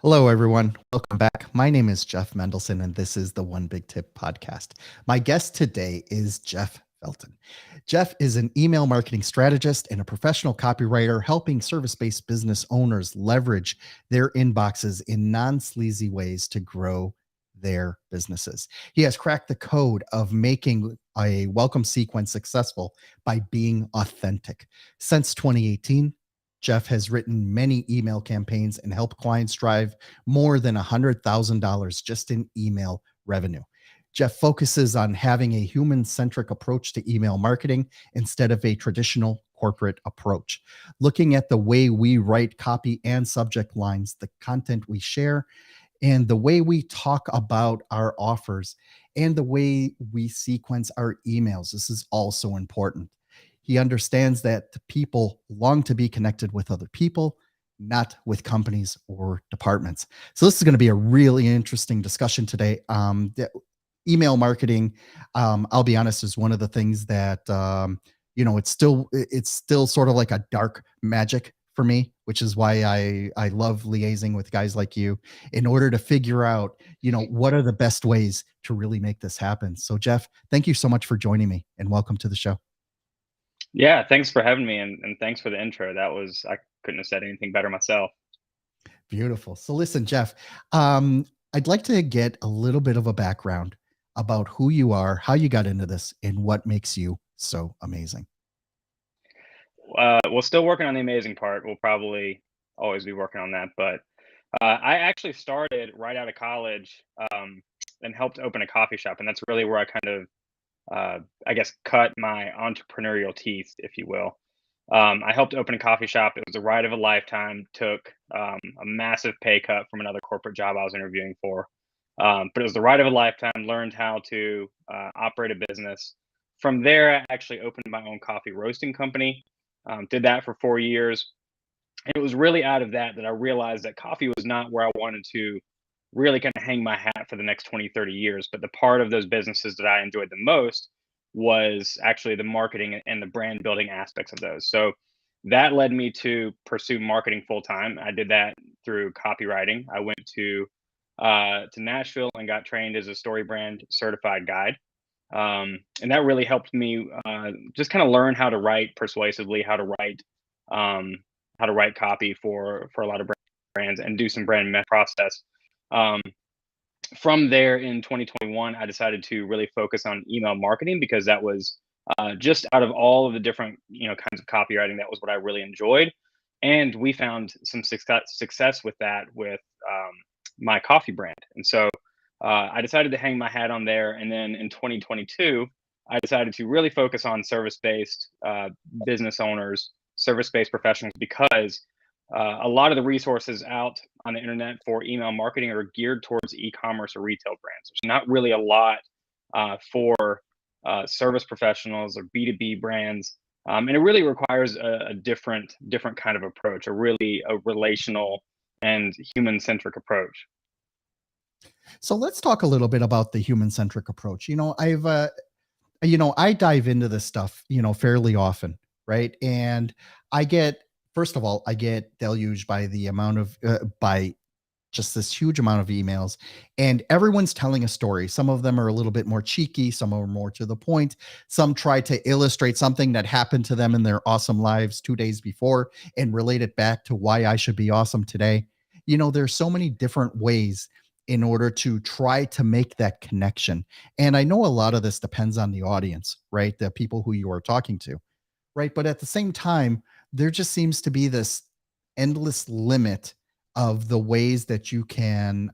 Hello, everyone. Welcome back. My name is Jeff Mendelson, and this is the One Big Tip podcast. My guest today is Jeff Felton. Jeff is an email marketing strategist and a professional copywriter helping service based business owners leverage their inboxes in non sleazy ways to grow their businesses. He has cracked the code of making a welcome sequence successful by being authentic. Since 2018, Jeff has written many email campaigns and helped clients drive more than $100,000 just in email revenue. Jeff focuses on having a human centric approach to email marketing instead of a traditional corporate approach. Looking at the way we write copy and subject lines, the content we share, and the way we talk about our offers, and the way we sequence our emails. This is also important. He understands that people long to be connected with other people, not with companies or departments. So this is going to be a really interesting discussion today. Email marketing, I'll be honest, is one of the things that it's still sort of like a dark magic for me, which is why I love liaising with guys like you in order to figure out, what are the best ways to really make this happen. So Jeff, thank you so much for joining me and welcome to the show. Yeah, thanks for having me and thanks for the intro. I couldn't have said anything better myself. Beautiful. So listen, Jeff, I'd like to get a little bit of a background about who you are, how you got into this, and what makes you so amazing. We're still working on the amazing part. We'll probably always be working on that. But I actually started right out of college and helped open a coffee shop. And that's really where I kind of, I guess, cut my entrepreneurial teeth, if you will. I helped open a coffee shop. It was a ride of a lifetime, took a massive pay cut from another corporate job I was interviewing for. But it was the ride of a lifetime, learned how to operate a business. From there, I actually opened my own coffee roasting company. Did that for 4 years. And it was really out of that that I realized that coffee was not where I wanted to really kind of hang my hat for the next 20, 30 years. But the part of those businesses that I enjoyed the most was actually the marketing and the brand building aspects of those. So that led me to pursue marketing full time. I did that through copywriting. I went to Nashville and got trained as a story brand certified guide. And that really helped me just kind of learn how to write persuasively, um, how to write copy for a lot of brands and do some brand process. Um, from there in 2021, I decided to really focus on email marketing because that was just out of all of the different kinds of copywriting, that was what I really enjoyed, and we found some success with that with my coffee brand. And so I decided to hang my hat on there. And then in 2022, I decided to really focus on service based business owners, service based professionals, because a lot of the resources out on the internet for email marketing are geared towards e-commerce or retail brands. There's not really a lot for service professionals or B2B brands, and it really requires a different kind of approach, a relational and human centric approach. So let's talk a little bit about the human centric approach. I dive into this stuff, fairly often, right? And I get, first of all, I get deluged by the amount of, by just this huge amount of emails, and everyone's telling a story. Some of them are a little bit more cheeky, some are more to the point, some try to illustrate something that happened to them in their awesome lives 2 days before and relate it back to why I should be awesome today. There's so many different ways in order to try to make that connection. And I know a lot of this depends on the audience, right? The people who you are talking to, right? But at the same time, there just seems to be this endless limit of the ways that you can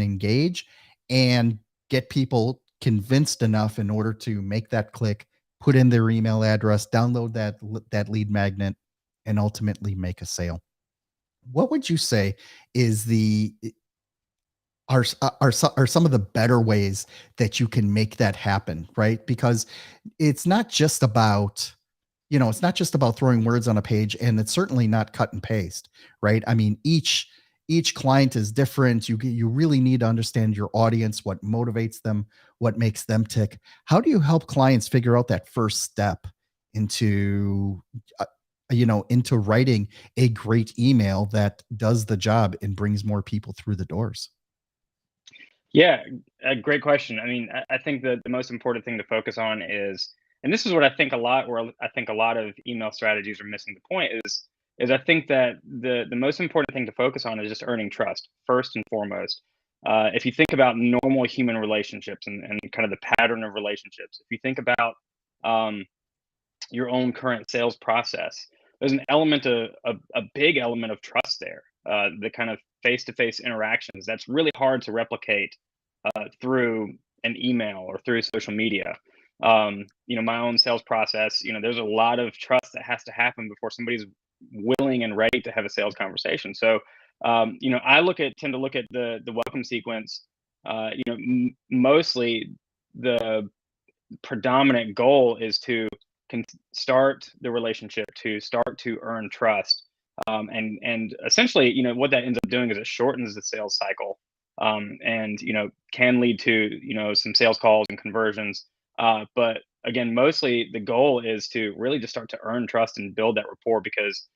engage and get people convinced enough in order to make that click, put in their email address, download that lead magnet, and ultimately make a sale. What would you say is the are some of the better ways that you can make that happen, right? Because it's not just about it's not just about throwing words on a page, and it's certainly not cut and paste, right? I mean, each client is different. You really need to understand your audience, what motivates them, what makes them tick. How do you help clients figure out that first step into into writing a great email that does the job and brings more people through the doors? Yeah, a great question. I mean, I think that the most important thing to focus on is, and this is what I think a lot, where I think a lot of email strategies are missing the point is I think that the most important thing to focus on is just earning trust first and foremost. If you think about normal human relationships and kind of the pattern of relationships, if you think about um, your own current sales process, there's an element of a big element of trust there. The kind of face-to-face interactions that's really hard to replicate through an email or through social media. My own sales process, there's a lot of trust that has to happen before somebody's willing and ready to have a sales conversation. So, I tend to look at the welcome sequence. Mostly the predominant goal is to start the relationship, to start to earn trust, and essentially, what that ends up doing is it shortens the sales cycle, and can lead to some sales calls and conversions. But again, mostly the goal is to really just start to earn trust and build that rapport because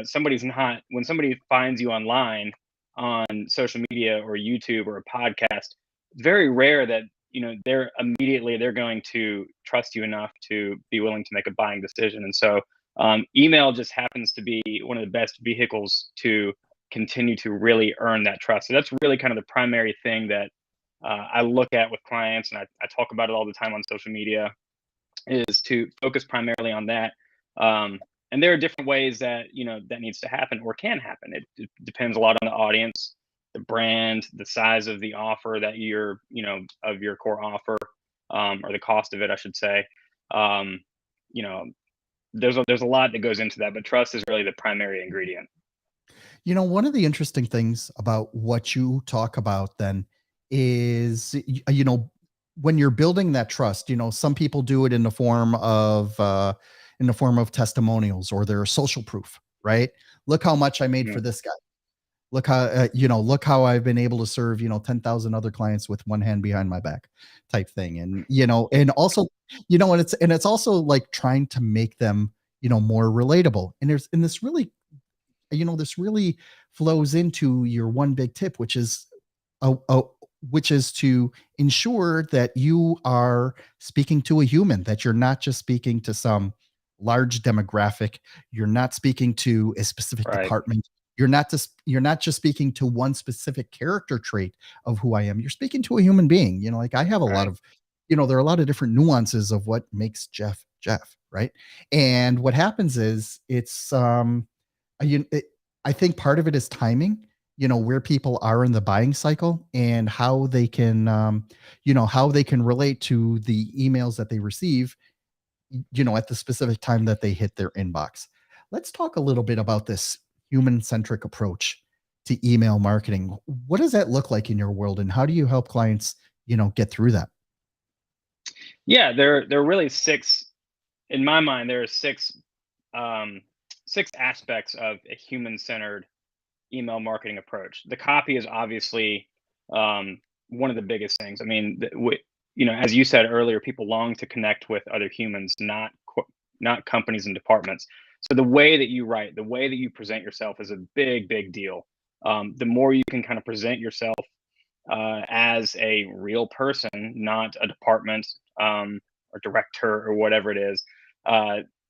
somebody's not when somebody finds you online on social media or YouTube or a podcast, it's very rare that they're going to trust you enough to be willing to make a buying decision. And so email just happens to be one of the best vehicles to continue to really earn that trust. So that's really kind of the primary thing that I look at with clients, and I talk about it all the time on social media, is to focus primarily on that. And there are different ways that that needs to happen or can happen. It depends a lot on the audience, the brand, the size of the offer that of your core offer, or the cost of it, I should say. Um, you know, there's a lot that goes into that, but trust is really the primary ingredient. One of the interesting things about what you talk about then is, when you're building that trust, some people do it in the form of testimonials or their social proof, right? Look how much I made Mhm. for this guy. Look how I've been able to serve, 10,000 other clients with one hand behind my back type thing. And also, and it's also like trying to make them, more relatable. And this really flows into your one big tip, which is to ensure that you are speaking to a human, that you're not just speaking to some large demographic, you're not speaking to a specific Right. department, you're not just speaking to one specific character trait of who I am. You're speaking to a human being. Like I have a lot Right. of, there are a lot of different nuances of what makes Jeff Jeff, right? And what happens is I think part of it is timing, where people are in the buying cycle and how they can relate to the emails that they receive, at the specific time that they hit their inbox. Let's talk a little bit about this human centric approach to email marketing. What does that look like in your world, and how do you help clients, get through that? Yeah, there are really six in my mind. There are um, six aspects of a human-centered email marketing approach. The copy is obviously one of the biggest things. I mean, as you said earlier, people long to connect with other humans, not companies and departments. So the way that you write, the way that you present yourself is a big, big deal. The more you can kind of present yourself as a real person, not a department or director or whatever it is,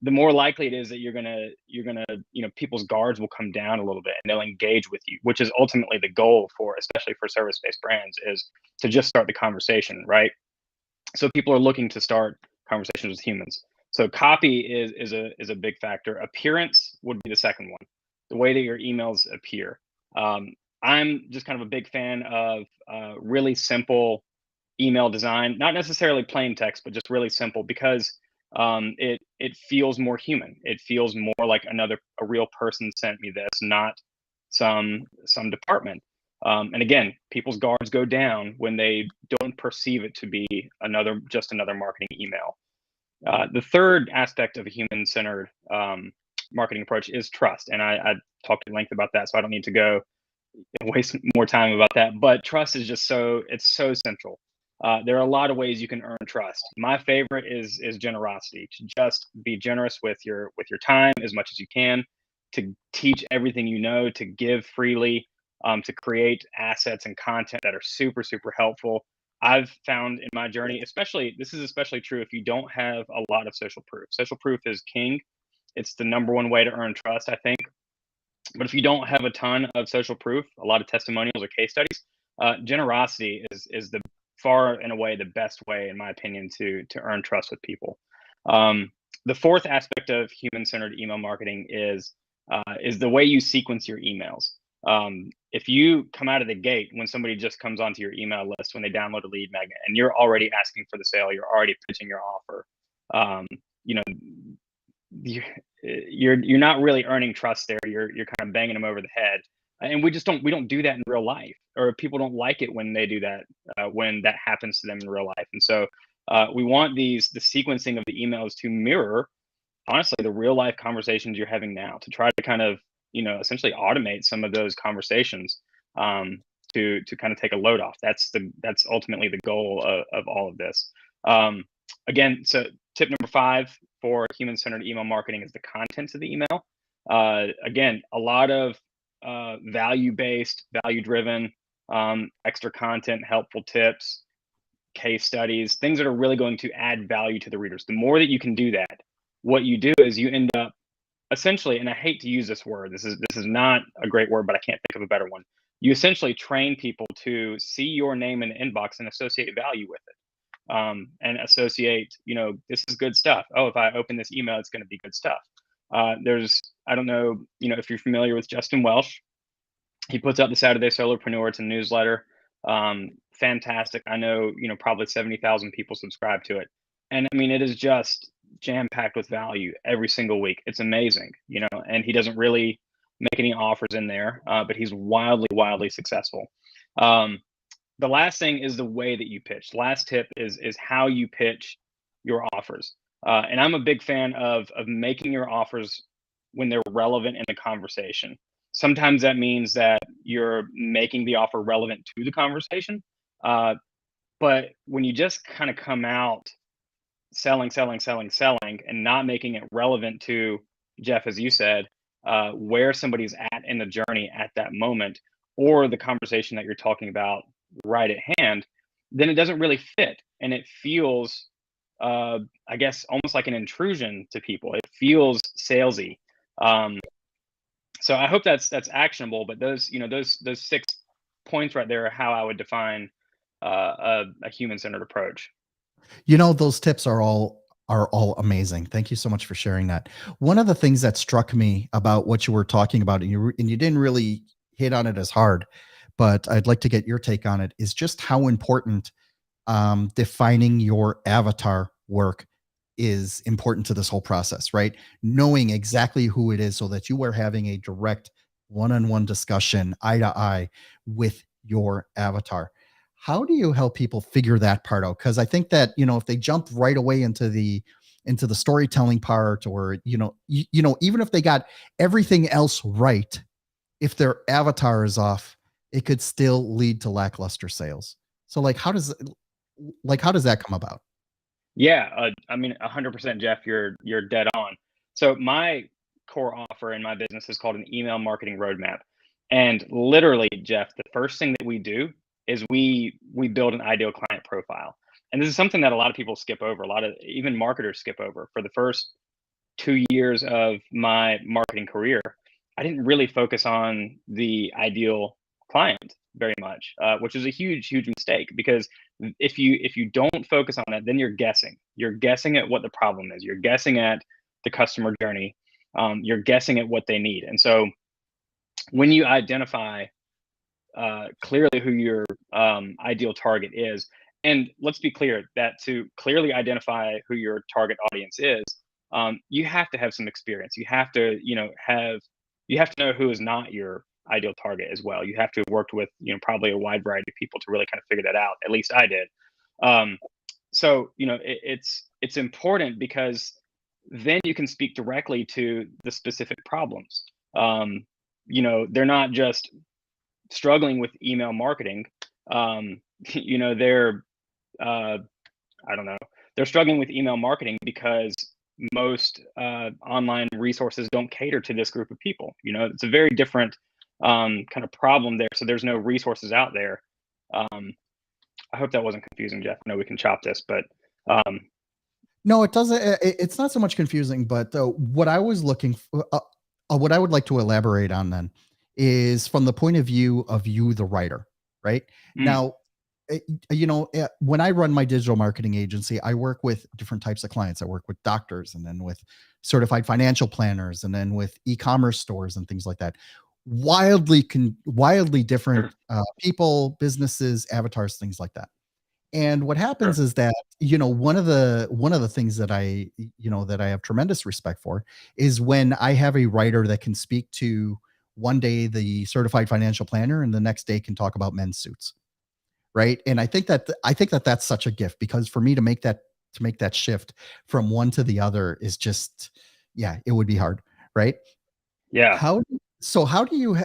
the more likely it is that you're gonna people's guards will come down a little bit and they'll engage with you, which is ultimately the goal for especially for service-based brands is to just start the conversation, right? So people are looking to start conversations with humans. So copy is a big factor. Appearance would be the second one. The way that your emails appear. Um, I'm just kind of a big fan of really simple email design, not necessarily plain text, but just really simple because it feels more human. It feels more like a real person sent me this, not some department. And again, people's guards go down when they don't perceive it to be just another marketing email. The third aspect of a human-centered marketing approach is trust, and I talked at length about that, so I don't need to go and waste more time about that. But trust is just it's so central. there are a lot of ways you can earn trust. My favorite is generosity. To just be generous with your time as much as you can, to teach everything you know, to give freely, to create assets and content that are super super helpful. I've found in my journey, especially this is especially true if you don't have a lot of social proof. Social proof is king. It's the number one way to earn trust, I think. But if you don't have a ton of social proof, a lot of testimonials or case studies, generosity is the far and away the best way, in my opinion, to earn trust with people. The fourth aspect of human-centered email marketing is the way you sequence your emails. If you come out of the gate when somebody just comes onto your email list when they download a lead magnet and you're already asking for the sale, you're already pitching your offer. You know, you're not really earning trust there. You're kind of banging them over the head, and we don't do that in real life, or people don't like it when they do that, when that happens to them in real life. And so we want the sequencing of the emails to mirror, honestly, the real life conversations you're having now, to try to kind of, essentially automate some of those conversations, to kind of take a load off. That's ultimately the goal of all of this. Again, so tip number 5 for human-centered email marketing is the contents of the email. Again, a lot of value-based, value-driven, extra content, helpful tips, case studies, things that are really going to add value to the readers. The more that you can do that, what you do is you end up essentially, and I hate to use this word, this is not a great word, but I can't think of a better one. You essentially train people to see your name in the inbox and associate value with it, and associate, this is good stuff. Oh, if I open this email, it's going to be good stuff. I don't know, if you're familiar with Justin Welsh. He puts out the Saturday Solopreneur. It's a newsletter. Fantastic. I know, probably 70,000 people subscribe to it. And I mean, it is just jam packed with value every single week. It's amazing, and he doesn't really make any offers in there, but he's wildly, wildly successful. The last thing is the way that you pitch. Last tip is how you pitch your offers. And I'm a big fan of making your offers when they're relevant in the conversation. Sometimes that means that you're making the offer relevant to the conversation. But when you just kind of come out selling, selling, selling, selling, and not making it relevant to, Jeff, as you said, where somebody's at in the journey at that moment, or the conversation that you're talking about right at hand, then it doesn't really fit. And it feels, I guess, almost like an intrusion to people. It feels salesy. So I hope that's actionable. But those 6 points right there are how I would define a human-centered approach. Those tips are all amazing. Thank you so much for sharing that. One of the things that struck me about what you were talking about, and you didn't really hit on it as hard, but I'd like to get your take on it, is just how important defining your avatar work is important to this whole process, right? Knowing exactly who it is so that you are having a direct one-on-one discussion, eye to eye with your avatar. How do you help people figure that part out? Because I think that, if they jump right away into the storytelling part, or even if they got everything else right, if their avatar is off, it could still lead to lackluster sales. So how does that come about? Yeah, I mean, 100%, Jeff. You're dead on. So my core offer in my business is called an email marketing roadmap, and literally, Jeff, the first thing that we do is we build an ideal client profile, and this is something that a lot of people skip over. A lot of even marketers skip over. For the first 2 years of my marketing career, I didn't really focus on the ideal client very much, which is a huge, huge mistake, because if you don't focus on that, then you're guessing. You're guessing at what the problem is. You're guessing at the customer journey. You're guessing at what they need. And so when you identify clearly who your ideal target is, and let's be clear that to clearly identify who your target audience is, you have to have some experience. You have to, know who is not your ideal target as well. You have to have worked with, probably a wide variety of people to really kind of figure that out. At least I did. So, it's important, because then you can speak directly to the specific problems. They're not just struggling with email marketing. They're I don't know, they're struggling with email marketing because most online resources don't cater to this group of people. It's a very different kind of problem there. So there's no resources out there. I hope that wasn't confusing, Jeff. I know we can chop this, but No, it doesn't. It's not so much confusing, but what I was looking for, what I would like to elaborate on then is from the point of view of you, the writer, right? mm, Now, when I run my digital marketing agency, I work with different types of clients. I work with doctors and then with certified financial planners and then with e-commerce stores and things like that. Wildly different people, businesses, avatars, things like that. And what happens sure. is that, one of the things that that I have tremendous respect for is when I have a writer that can speak to one day the certified financial planner and the next day can talk about men's suits, right? And I think that that's such a gift, because for me to make that shift from one to the other is just, yeah, it would be hard, right? Yeah. How so how do you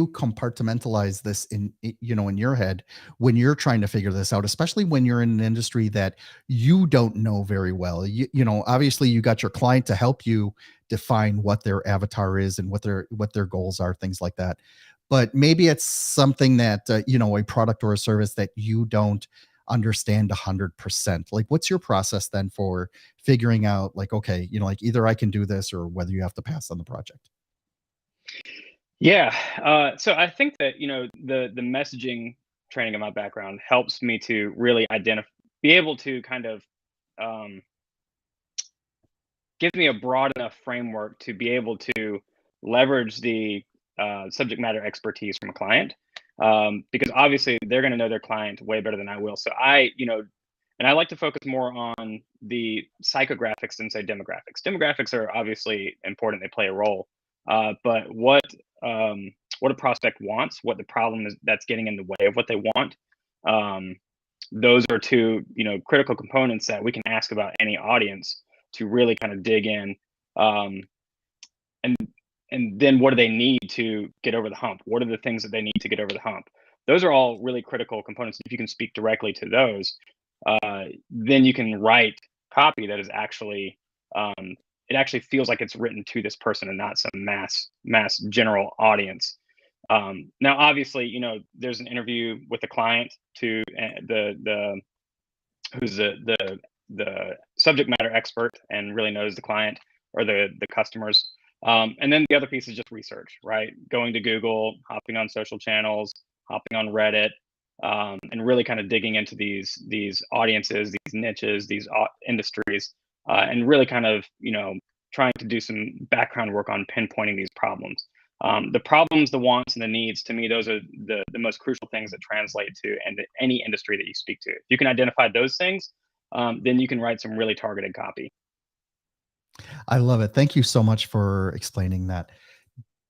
compartmentalize this in your head when you're trying to figure this out, especially when you're in an industry that you don't know very well? Obviously you got your client to help you define what their avatar is and what their goals are, things like that. But maybe it's something that a product or a service that you don't understand 100%. Like, what's your process then for figuring out, like, okay, like, either I can do this or whether you have to pass on the project? Yeah. So I think that, the messaging training in my background helps me to really be able to kind of um, gives me a broad enough framework to be able to leverage the subject matter expertise from a client, because obviously they're going to know their client way better than I will. So and I like to focus more on the psychographics than say demographics. Demographics are obviously important; they play a role. But what a prospect wants, what the problem is that's getting in the way of what they want, um, those are two critical components that we can ask about any audience to really kind of dig in, um, and and then what do they need to get over the hump? What are the things that they need to get over the hump? Those are all really critical components. If you can speak directly to those, then you can write copy that is actually it actually feels like it's written to this person and not some mass general audience. Now, obviously, there's an interview with the client to the who's the subject matter expert and really knows the client or the customers. And then the other piece is just research, right? Going to Google, hopping on social channels, hopping on Reddit, and really kind of digging into these audiences, these niches, these industries, and really kind of trying to do some background work on pinpointing these problems. The problems, the wants, and the needs, to me, those are the most crucial things that translate to any industry that you speak to. If you can identify those things, then you can write some really targeted copy. I love it. Thank you so much for explaining that.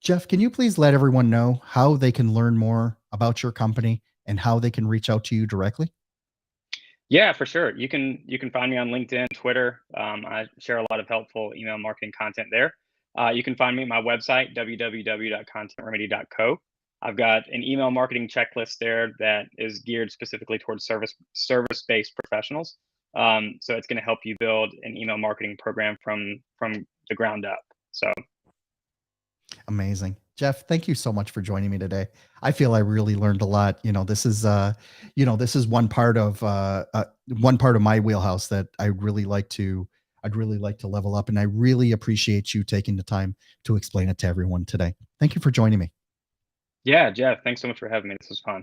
Jeff, can you please let everyone know how they can learn more about your company and how they can reach out to you directly? Yeah, for sure. You can find me on LinkedIn, Twitter. I share a lot of helpful email marketing content there. You can find me at my website, www.contentremedy.co. I've got an email marketing checklist there that is geared specifically towards service-based professionals. So it's going to help you build an email marketing program from the ground up. So Amazing. Jeff, thank you so much for joining me today. I feel I really learned a lot. This is one part of my wheelhouse that I'd really like to level up, and I really appreciate you taking the time to explain it to everyone today. Thank you for joining me. yeah, Jeff, thanks so much for having me. This was fun.